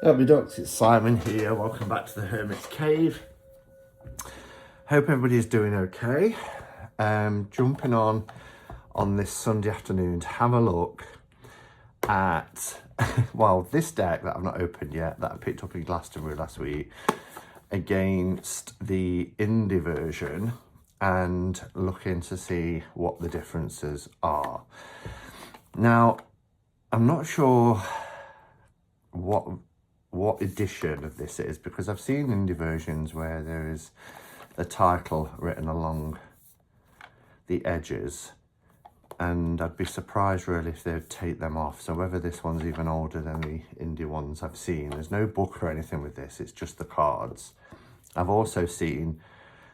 Hello ducks, it's Simon here. Welcome back to the Hermit's Cave. Hope everybody's doing okay. Jumping on this Sunday afternoon to have a look at, well, this deck that I've not opened yet, that I picked up in Glastonbury last week, against the indie version and looking to see what the differences are. Now, I'm not sure what edition of this is, because I've seen indie versions where there is the title written along the edges, and I'd be surprised really if they'd take them off. So whether this one's even older than the indie ones I've seen. There's no book or anything with this, it's just the cards. I've also seen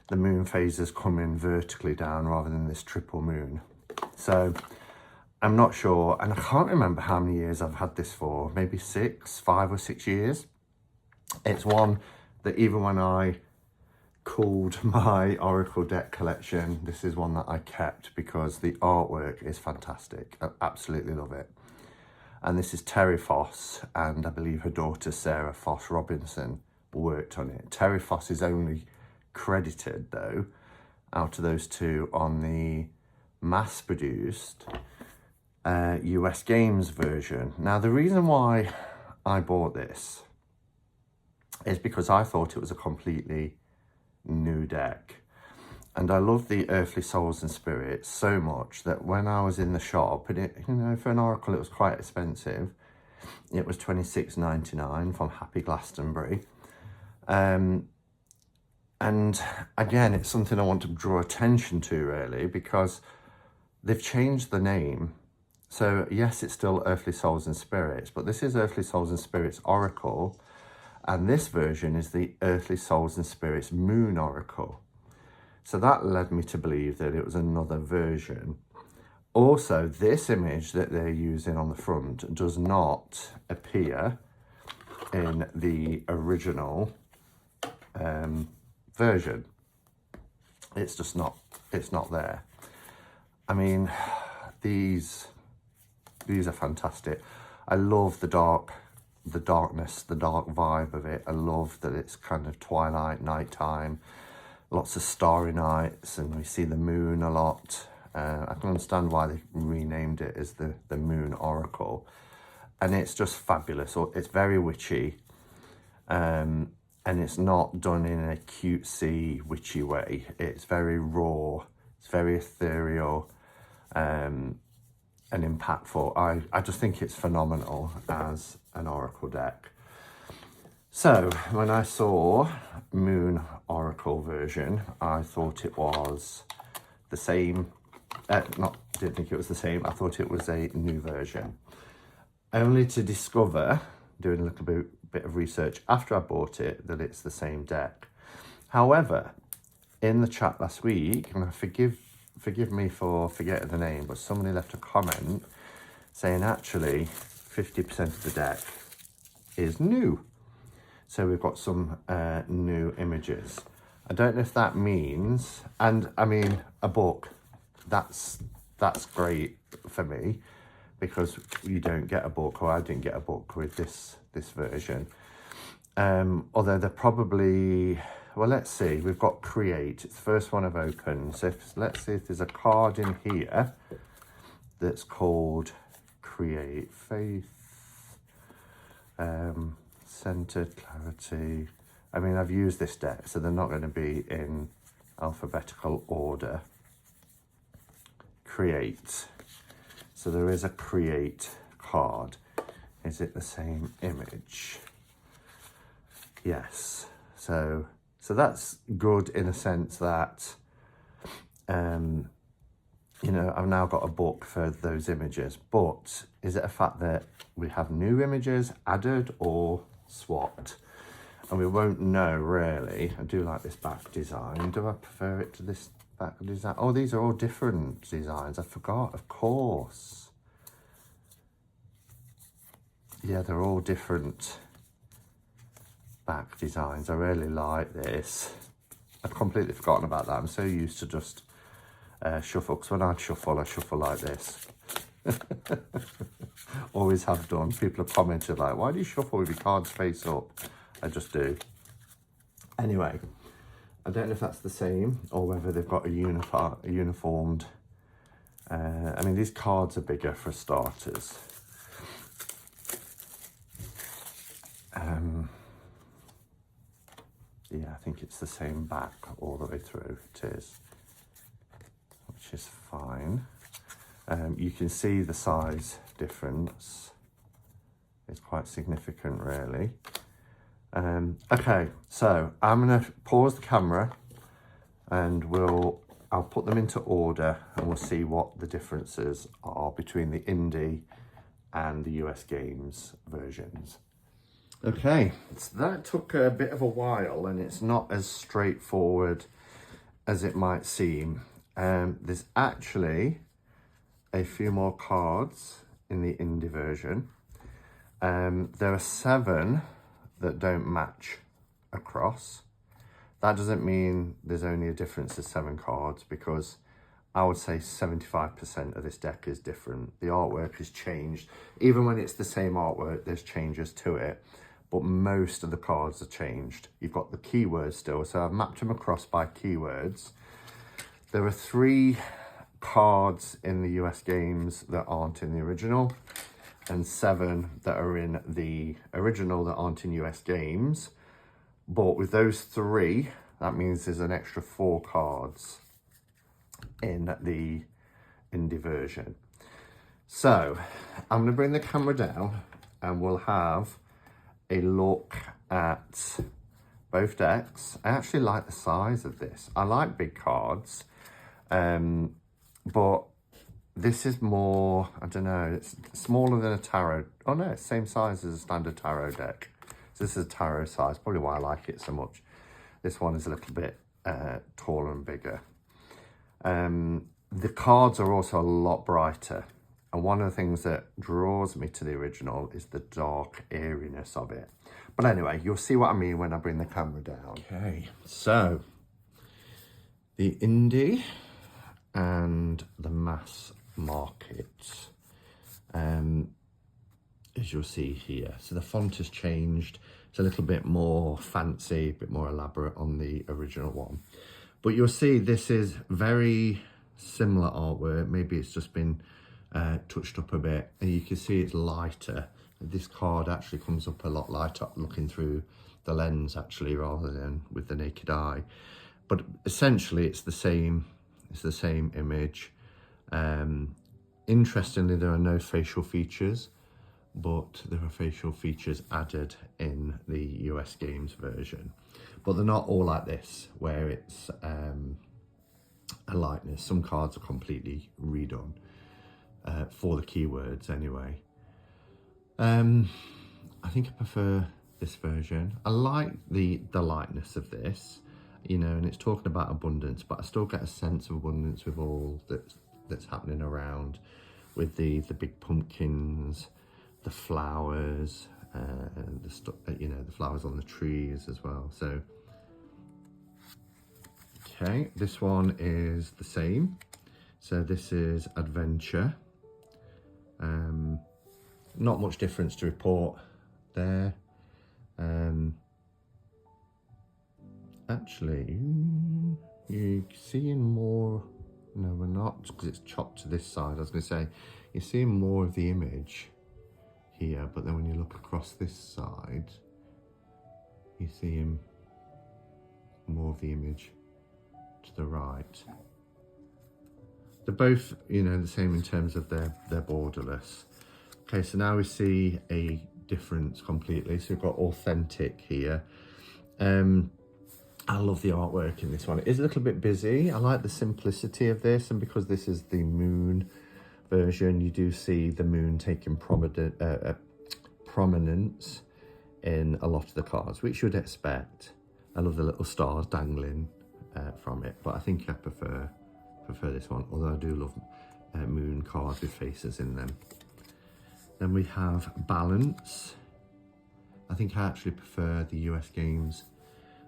the moon phases coming vertically down rather than this triple moon. So I'm not sure, and I can't remember how many years I've had this for, maybe 5 or 6 years. It's one that even when I called my Oracle deck collection, this is one that I kept because the artwork is fantastic. I absolutely love it. And this is Terry Foss, and I believe her daughter Sarah Foss Robinson worked on it. Terry Foss is only credited though, out of those two, on the mass-produced US Games version. Now, the reason why I bought this is because I thought it was a completely new deck. And I love the Earthly Souls and Spirits so much that when I was in the shop, and it, you know, for an Oracle it was quite expensive. It was $26.99 from Happy Glastonbury. And again, it's something I want to draw attention to really, because they've changed the name. So yes, it's still Earthly Souls and Spirits, but this is Earthly Souls and Spirits Oracle, and this version is the Earthly Souls and Spirits Moon Oracle. So that led me to believe that it was another version. Also, this image that they're using on the front does not appear in the original version. It's just not, it's not there. I mean, these are fantastic. I love the darkness, the dark vibe of it. I love that it's kind of twilight, nighttime, lots of starry nights, and we see the moon a lot. I can understand why they renamed it as the Moon Oracle. And it's just fabulous. It's very witchy. And it's not done in a cutesy, witchy way. It's very raw. It's very ethereal. And impactful. I just think it's phenomenal as an Oracle deck. So when I saw Moon Oracle version, I thought it was the same. Didn't think it was the same. I thought it was a new version. Only to discover, doing a little bit of research after I bought it, that it's the same deck. However, in the chat last week, and forgive me for forgetting the name, but somebody left a comment saying actually 50% of the deck is new. So we've got some new images. I don't know if that means, and I mean, a book, that's great for me, because you don't get a book, or I didn't get a book with this version. Although they're probably, well, let's see, we've got Create. It's the first one I've opened. So let's see if there's a card in here that's called Create. Faith, Centered, Clarity. I mean, I've used this deck, so they're not going to be in alphabetical order. Create. So there is a Create card. Is it the same image? Yes. So that's good in a sense that, you know, I've now got a book for those images, but is it a fact that we have new images added or swapped? And we won't know really. I do like this back design. Do I prefer it to this back design? Oh, these are all different designs. I forgot, of course. Yeah, they're all different back designs. I really like this. I'd completely forgotten about that. I'm so used to just shuffle, because when I shuffle like this. always have done. People have commented like, why do you shuffle with your cards face up? I just do. Anyway, I don't know if that's the same or whether they've got a uniformed. I mean, these cards are bigger for starters. Yeah, I think it's the same back all the way through. It is, which is fine. You can see the size difference. It's quite significant, really. Okay, so I'm gonna pause the camera and I'll put them into order and we'll see what the differences are between the Indie and the US Games versions. Okay, so that took a bit of a while and it's not as straightforward as it might seem. There's actually a few more cards in the Indie version. There are 7 that don't match across. That doesn't mean there's only a difference of 7 cards, because I would say 75% of this deck is different. The artwork has changed. Even when it's the same artwork, there's changes to it, but most of the cards are changed. You've got the keywords still, so I've mapped them across by keywords. There are 3 cards in the US Games that aren't in the original, and 7 that are in the original that aren't in US Games. But with those 3, that means there's an extra 4 cards in the Indie version. So I'm going to bring the camera down and we'll have a look at both decks. I actually like the size of this. I like big cards, but this is more, I don't know, it's smaller than a tarot. Oh no, it's the same size as a standard tarot deck. So this is a tarot size, probably why I like it so much. This one is a little bit taller and bigger. The cards are also a lot brighter. And one of the things that draws me to the original is the dark airiness of it. But anyway, you'll see what I mean when I bring the camera down. Okay, so the Indie and the mass market, as you'll see here. So the font has changed. It's a little bit more fancy, a bit more elaborate on the original one. But you'll see this is very similar artwork. Maybe it's just been touched up a bit, and you can see it's lighter. This card actually comes up a lot lighter looking through the lens actually, rather than with the naked eye. But essentially it's the same image. Interestingly, there are no facial features, but there are facial features added in the US Games version. But they're not all like this, where it's a likeness. Some cards are completely redone for the keywords anyway. I think I prefer this version. I like the lightness of this, you know, and it's talking about abundance, but I still get a sense of abundance with all that's happening around, with the big pumpkins, the flowers, you know, the flowers on the trees as well. So okay, this one is the same. So this is adventure. Not much difference to report there. Actually, you're seeing more. No, we're not, because it's chopped to this side. I was going to say, you're seeing more of the image here, but then when you look across this side, you see him more of the image to the right. They're both, you know, the same in terms of they're borderless. Okay, so now we see a difference completely. So we've got authentic here. I love the artwork in this one. It is a little bit busy. I like the simplicity of this, and because this is the moon version, you do see the moon taking prominence in a lot of the cards, which you'd expect. I love the little stars dangling from it, but I think I prefer this one, although I do love moon cards with faces in them. Then we have balance. I think I actually prefer the US Games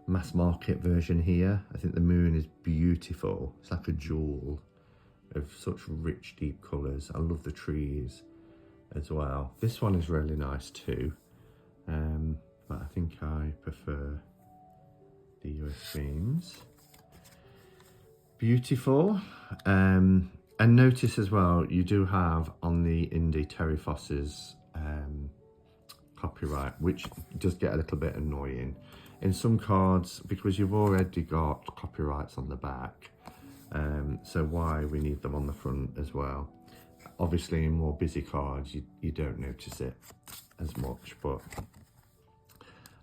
mass market version here. I think the moon is beautiful. It's like a jewel of such rich, deep colours. I love the trees as well. This one is really nice too, but I think I prefer the US Games. Beautiful. And notice as well, you do have on the indie Terry Foss's copyright, which does get a little bit annoying in some cards because you've already got copyrights on the back, so why we need them on the front as well. Obviously in more busy cards you don't notice it as much, but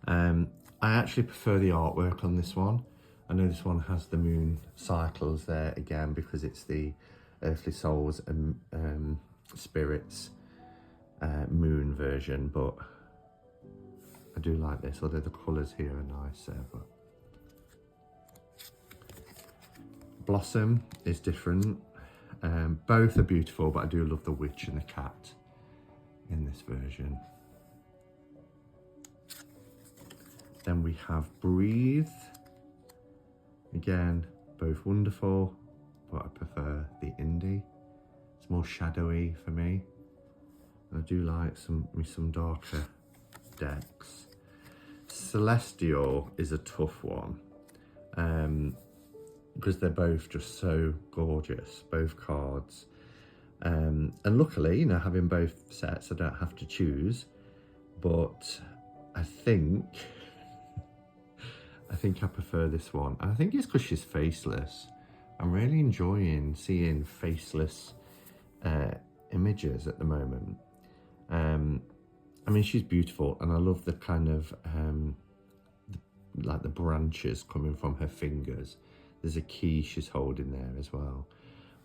I actually prefer the artwork on this one. I know this one has the moon cycles there again because it's the Earthly Souls and Spirits moon version, but I do like this, although the colours here are nicer. But Blossom is different. Both are beautiful, but I do love the witch and the cat in this version. Then we have Breathe. Again, both wonderful, but I prefer the indie. It's more shadowy for me. I do like some darker decks. Celestial is a tough one because they're both just so gorgeous, both cards. And luckily, you know, having both sets, I don't have to choose. But I think I prefer this one. And I think it's because she's faceless. I'm really enjoying seeing faceless images at the moment. I mean, she's beautiful, and I love the kind of like the branches coming from her fingers. There's a key she's holding there as well.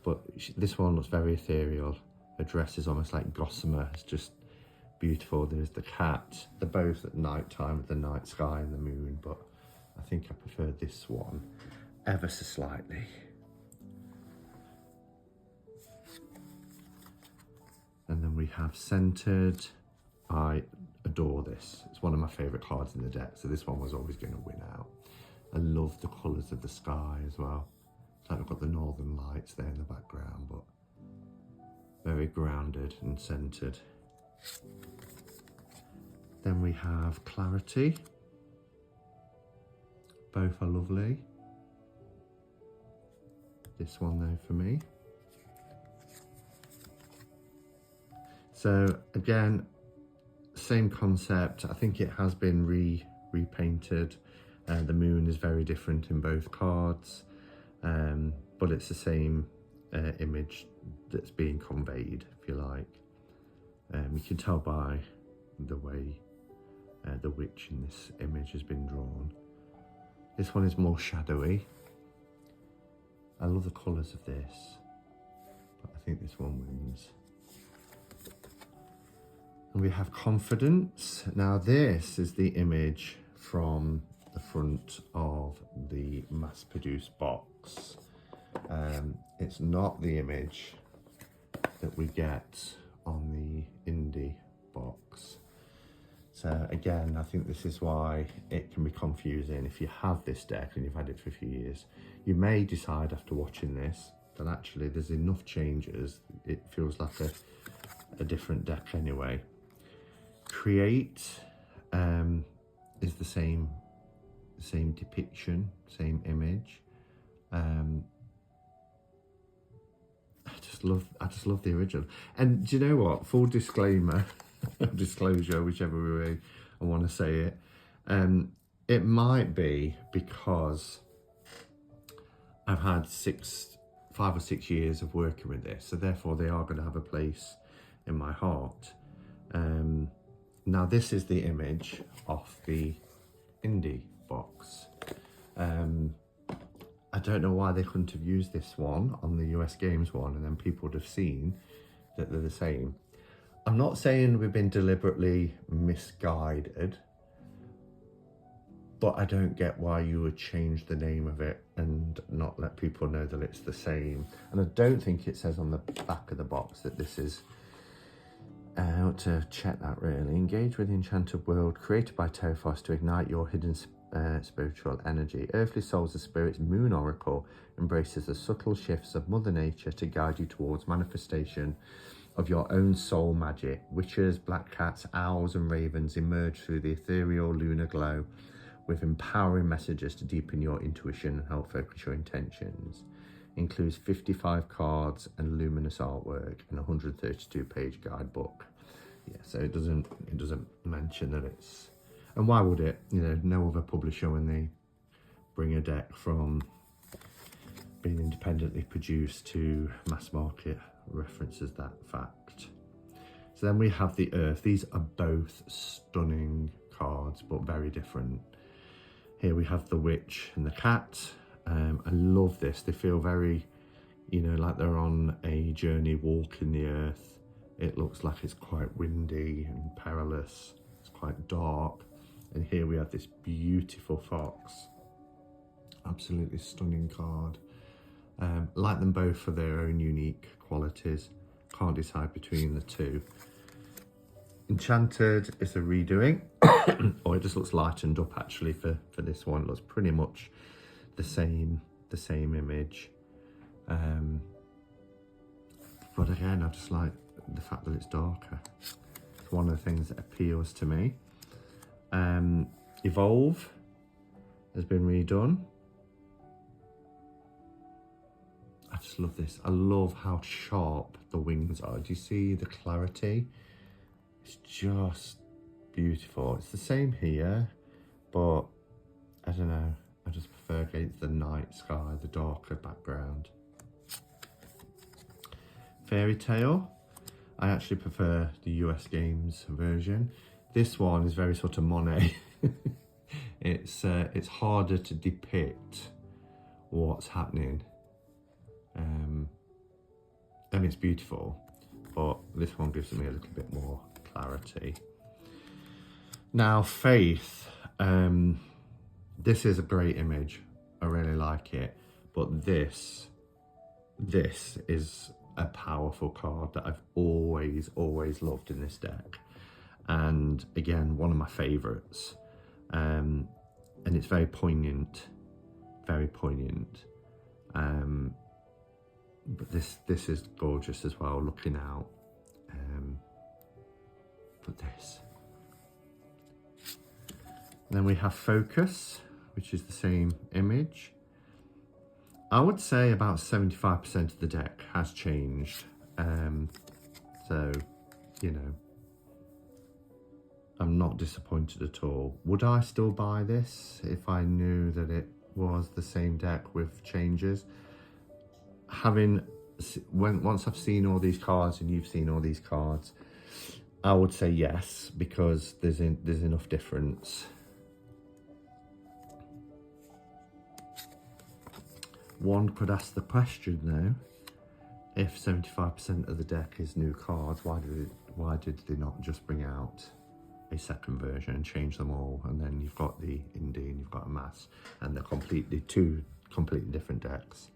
But this one looks very ethereal. Her dress is almost like gossamer. It's just beautiful. There's the cat. They're both at night time with the night sky and the moon, but I think I prefer this one ever so slightly. And then we have Centered. I adore this. It's one of my favourite cards in the deck, so this one was always going to win out. I love the colours of the sky as well. It's like I've got the northern lights there in the background, but very grounded and centered. Then we have Clarity. Both are lovely. This one though for me. So again, same concept. I think it has been repainted. The moon is very different in both cards, but it's the same image that's being conveyed, if you like. You can tell by the way the witch in this image has been drawn. This one is more shadowy. I love the colours of this, but I think this one wins. And we have Confidence. Now this is the image from the front of the mass-produced box. It's not the image that we get on the indie box. So again, I think this is why it can be confusing. If you have this deck and you've had it for a few years, you may decide after watching this that actually there's enough changes. It feels like a different deck anyway. Create is the same depiction, same image. I just love the original. And do you know what? Full disclaimer, disclosure, whichever way I want to say it. It might be because I've had 5 or 6 years of working with this, so therefore they are going to have a place in my heart. Now this is the image off the indie box. I don't know why they couldn't have used this one on the US Games one, and then people would have seen that they're the same. I'm not saying we've been deliberately misguided, but I don't get why you would change the name of it and not let people know that it's the same. And I don't think it says on the back of the box that this is, I want to check that really. Engage with the enchanted world created by Terraforce to ignite your hidden spiritual energy. Earthly Souls, the Spirit's moon oracle, embraces the subtle shifts of Mother Nature to guide you towards manifestation of your own soul magic. Witches, black cats, owls and ravens emerge through the ethereal lunar glow with empowering messages to deepen your intuition and help focus your intentions. Includes 55 cards and luminous artwork and a 132-page guidebook. Yeah, so it doesn't mention that it's, and why would it? You know, no other publisher, when they bring a deck from being independently produced to mass market, references that fact. So then we have the Earth. These are both stunning cards, but very different. Here we have the Witch and the Cat. I love this. They feel very, you know, like they're on a journey walking the earth. It looks like it's quite windy and perilous. It's quite dark. And here we have this beautiful fox. Absolutely stunning card. Like them both for their own unique qualities. Can't decide between the two. Enchanted is a redoing. Or it just looks lightened up actually for this one. It looks pretty much the same image. But again, I just like the fact that it's darker. It's one of the things that appeals to me. Evolve has been redone. I just love this. I love how sharp the wings are. Do you see the clarity? It's just beautiful. It's the same here, but I don't know. I just prefer against the night sky, the darker background. Fairy Tale. I actually prefer the US Games version. This one is very sort of Monet. It's harder to depict what's happening. And it's beautiful, but this one gives me a little bit more clarity. Now, Faith. This is a great image. I really like it. But this is a powerful card that I've always loved in this deck. And again, one of my favorites. And it's very poignant, very poignant. But this is gorgeous as well, looking out. But this. And then we have Focus, which is the same image. I would say about 75% of the deck has changed. So, you know, I'm not disappointed at all. Would I still buy this if I knew that it was the same deck with changes? Once I've seen all these cards and you've seen all these cards, I would say yes, because there's enough difference. One could ask the question though, if 75% of the deck is new cards, why did they not just bring out a second version and change them all? And then you've got the indie and you've got a mass, and they're two completely different decks.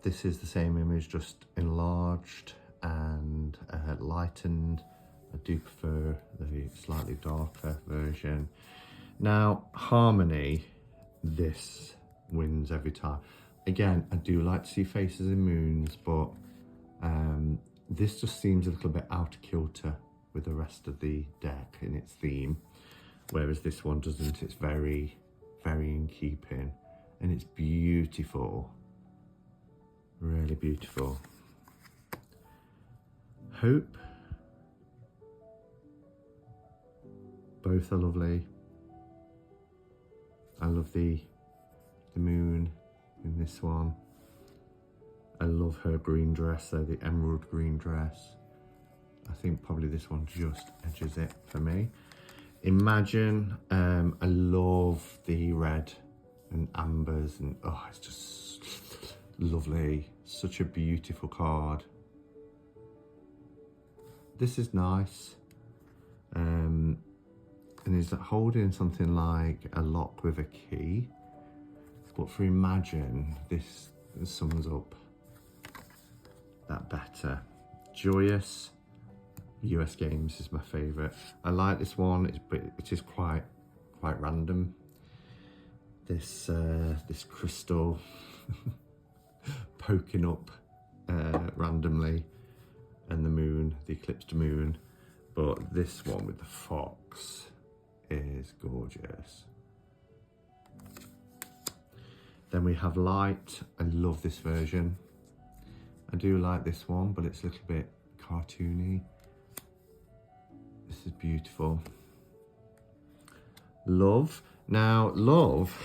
This is the same image, just enlarged and lightened. I do prefer the slightly darker version. Now, Harmony, this wins every time. Again, I do like to see faces and moons, but this just seems a little bit out of kilter with the rest of the deck in its theme, whereas this one doesn't. It's very, very in keeping, and it's beautiful, really beautiful. Hope, both are lovely. I love the moon in this one. I love her green dress though, the emerald green dress. I think probably this one just edges it for me. Imagine, I love the red and ambers, and oh, it's just lovely. Such a beautiful card. This is nice. And is holding something like a lock with a key. But for Imagine, this sums up that better. Joyous. US Games is my favourite. I like this one, but it is quite random. This crystal poking up randomly. and the moon, the eclipsed moon, but this one with the fox is gorgeous. Then we have light. I love this version. I do like this one, but it's a little bit cartoony. This is beautiful. Love. Now, love,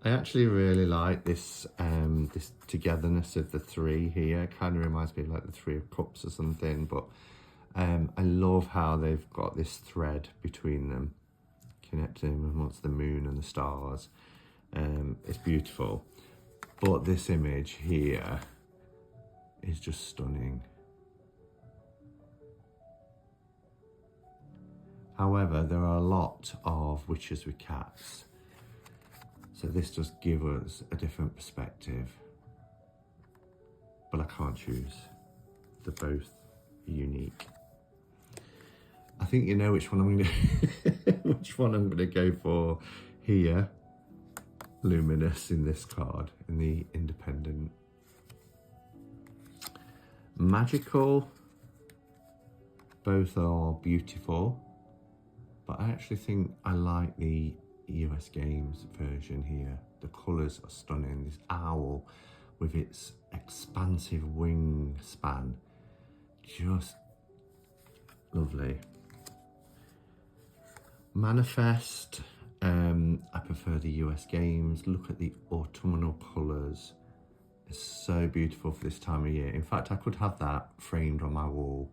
I actually really like this this togetherness of the three here. Kind of reminds me of like the Three of Cups or something, but I love how they've got this thread between them, connecting amongst the moon and the stars. It's beautiful. But this image here is just stunning. However, there are a lot of witches with cats. So this does give us a different perspective. But I can't choose. They're both unique. I think you know which one I'm going to go for here. Luminous in this card, in the independent. Magical. Both are beautiful. But I actually think I like the US Games version here. The colours are stunning. This owl with its expansive wingspan, just lovely. Manifest, I prefer the US Games. Look at the autumnal colours. It's so beautiful for this time of year. In fact, I could have that framed on my wall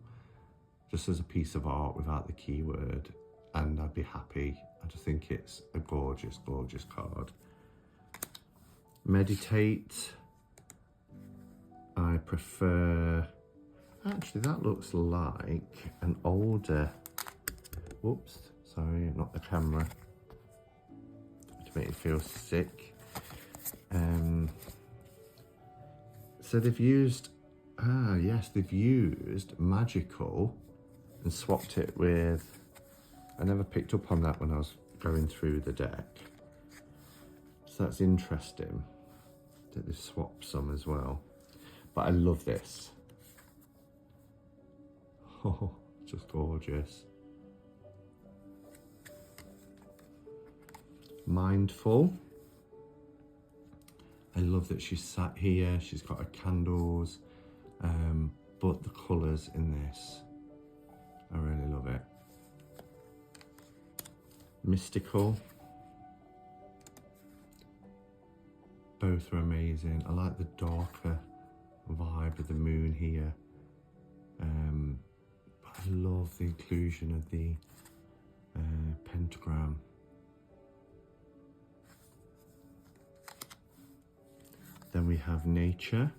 just as a piece of art without the keyword, and I'd be happy. I just think it's a gorgeous, gorgeous card. Meditate. I prefer, actually that looks like an older, whoops, sorry, not the camera, to make you feel sick. So they've used, they've used magical and swapped it with, I never picked up on that when I was going through the deck. So that's interesting that they've swapped some as well. But I love this. Oh, just gorgeous. Mindful. I love that she's sat here. She's got her candles. But the colours in this, I really love it. Mystical. Both are amazing. I like the darker vibe of the moon here. But I love the inclusion of the pentagram. Then we have nature.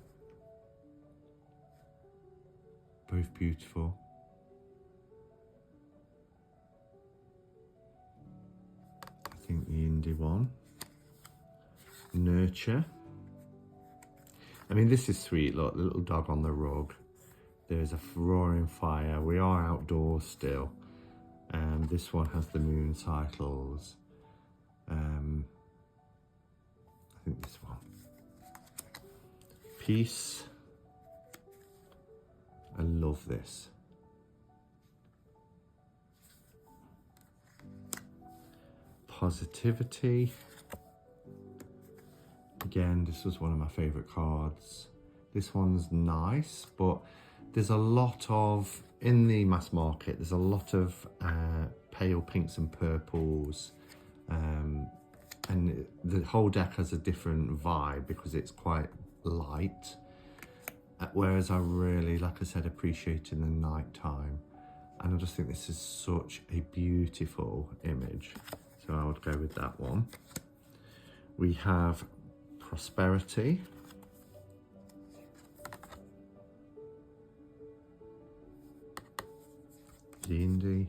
Both beautiful. I think the indie one. Nurture. I mean, this is sweet. Look, the little dog on the rug. There's a roaring fire. We are outdoors still. This one has the moon cycles. I think this one. Peace. I love this. Positivity. Again, this was one of my favourite cards. This one's nice, but there's a lot of, in the mass market, there's a lot of pale pinks and purples. And the whole deck has a different vibe because it's quite light. Whereas I really, like I said, appreciate in the night time. And I just think this is such a beautiful image. So I would go with that one. We have prosperity. The indie.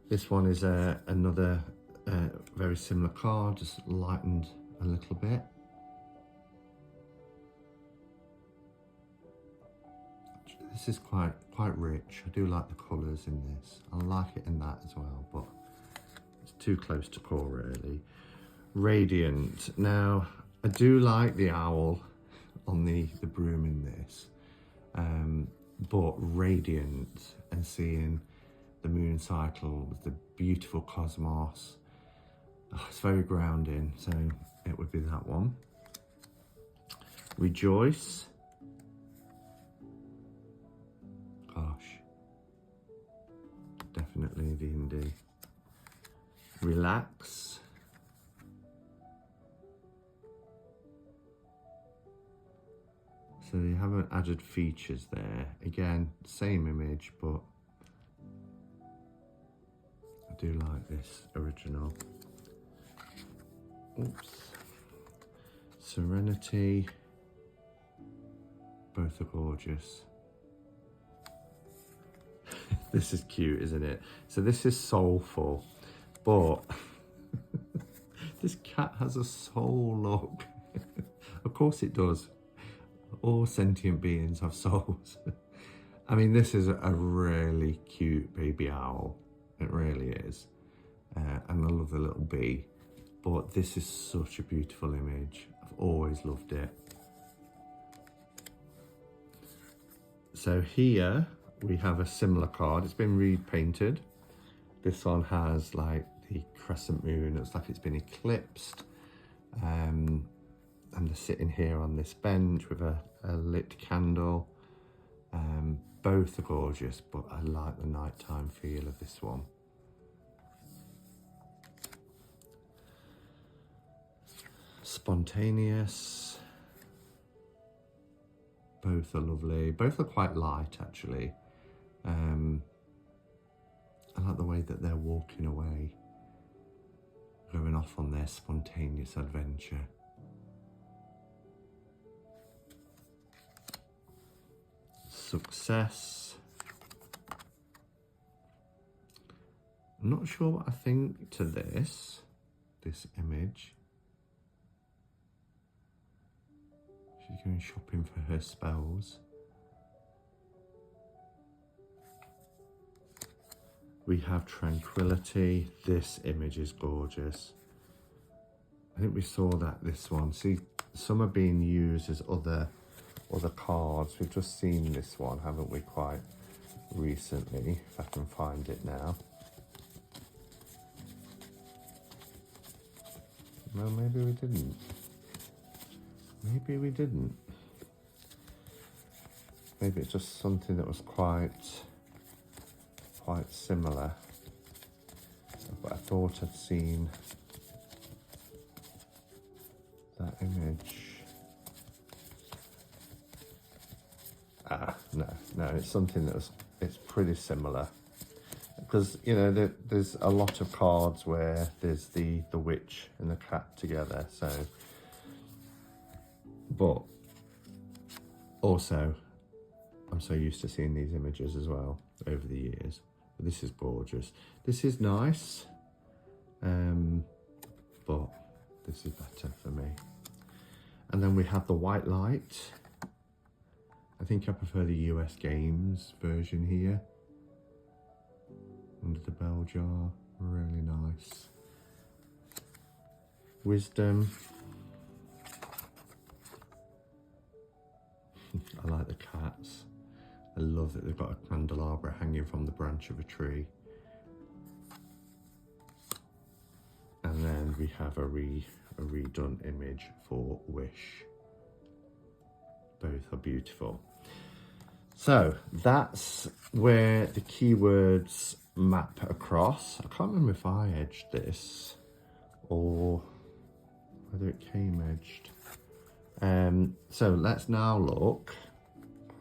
This one is another very similar card, just lightened a little bit. This is quite rich. I do like the colours in this. I like it in that as well, but it's too close to core really. Radiant. Now, I do like the owl on the broom in this. but radiant, and seeing the moon cycle with the beautiful cosmos. Oh, it's very grounding, so it would be that one. Rejoice. Gosh, definitely the indie. Relax. So they haven't added features there. Again, same image, but I do like this original. Oops. Serenity. Both are gorgeous. This is cute, isn't it? So this is soulful, but this cat has a soul, look. Of course it does. All sentient beings have souls. I mean, this is a really cute baby owl. It really is. And I love the little bee. But this is such a beautiful image. I've always loved it. So here we have a similar card. It's been repainted. This one has like the crescent moon. It looks like it's been eclipsed. And they're sitting here on this bench with a lit candle. Both are gorgeous, but I like the nighttime feel of this one. Spontaneous. Both are lovely. Both are quite light, actually. I like the way that they're walking away, going off on their spontaneous adventure. Success. I'm not sure what I think to this image. She's going shopping for her spells. We have tranquility. This image is gorgeous. I think we saw this one. See, some are being used as other cards. We've just seen this one, haven't we, quite recently, if I can find it now. Well, maybe we didn't. Maybe we didn't. Maybe it's just something that was quite similar. But I thought I'd seen that image. No, it's something it's pretty similar. Because, you know, there's a lot of cards where there's the witch and the cat together, so. But also, I'm so used to seeing these images as well over the years. But this is gorgeous. This is nice, but this is better for me. And then we have the white light. I think I prefer the US Games version here. Under the bell jar, really nice. Wisdom. I like the cats. I love that they've got a candelabra hanging from the branch of a tree. And then we have a redone image for Wish. Both are beautiful. So that's where the keywords map across. I can't remember if I edged this or whether it came edged. So let's now look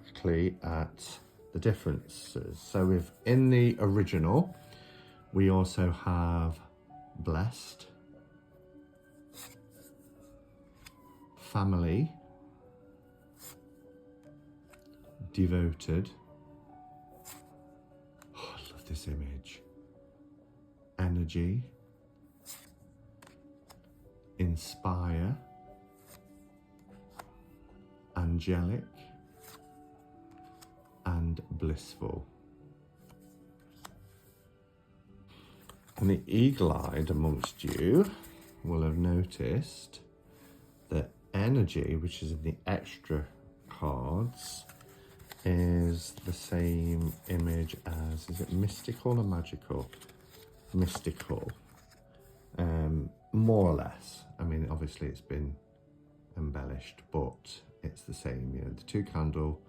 quickly at the differences. So in the original, we also have blessed, family, devoted. Oh, I love this image. Energy, inspire, angelic, and blissful. And the eagle-eyed amongst you will have noticed that energy, which is in the extra cards, is the same image as, is it mystical or magical? Mystical. More or less. I mean, obviously it's been embellished, but it's the same. You know, the 2 candle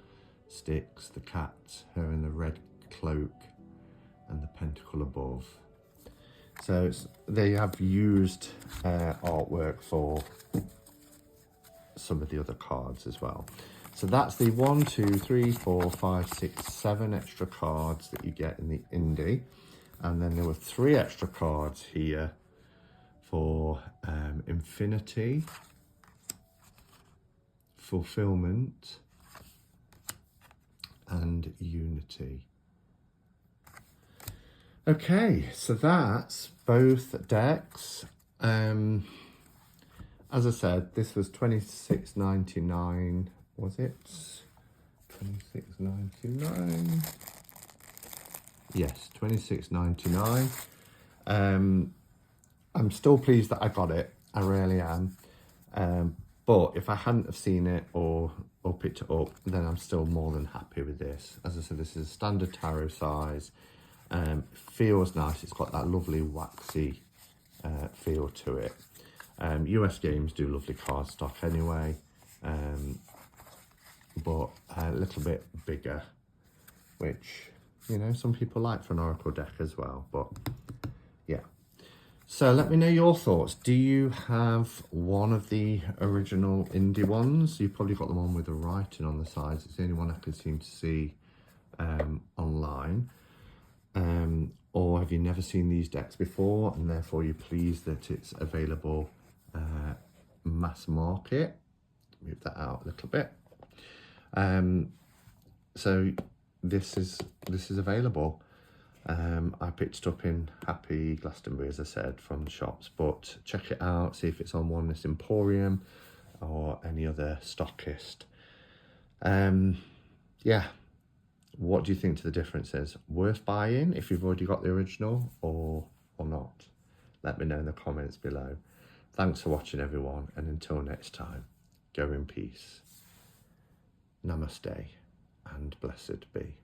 sticks, the cat, her in the red cloak, and the pentacle above. So they have used artwork for some of the other cards as well. So that's the 1, 2, 3, 4, 5, 6, 7 extra cards that you get in the indie. And then there were 3 extra cards here for infinity, fulfillment, and unity. Okay, so that's both decks. As I said, this was $26.99. Was it $26.99? Yes, $26.99. I'm still pleased that I got it. I really am. But if I hadn't have seen it or picked it up, then I'm still more than happy with this. As I said, this is a standard tarot size. Feels nice. It's got that lovely waxy feel to it. US Games do lovely card stock anyway, but a little bit bigger, which, you know, some people like for an Oracle deck as well. But yeah, so let me know your thoughts. Do you have one of the original indie ones? You've probably got the one with the writing on the sides. It's the only one I can seem to see online. Or have you never seen these decks before, and therefore you're pleased that it's available mass market? Move that out a little bit. So this is available. I picked it up in Happy Glastonbury, as I said, from the shops, but check it out, see if it's on Oneness Emporium or any other stockist. Yeah, what do you think to the differences? Worth buying if you've already got the original, or not? Let me know in the comments below. Thanks for watching, everyone, and until next time, go in peace. Namaste and blessed be.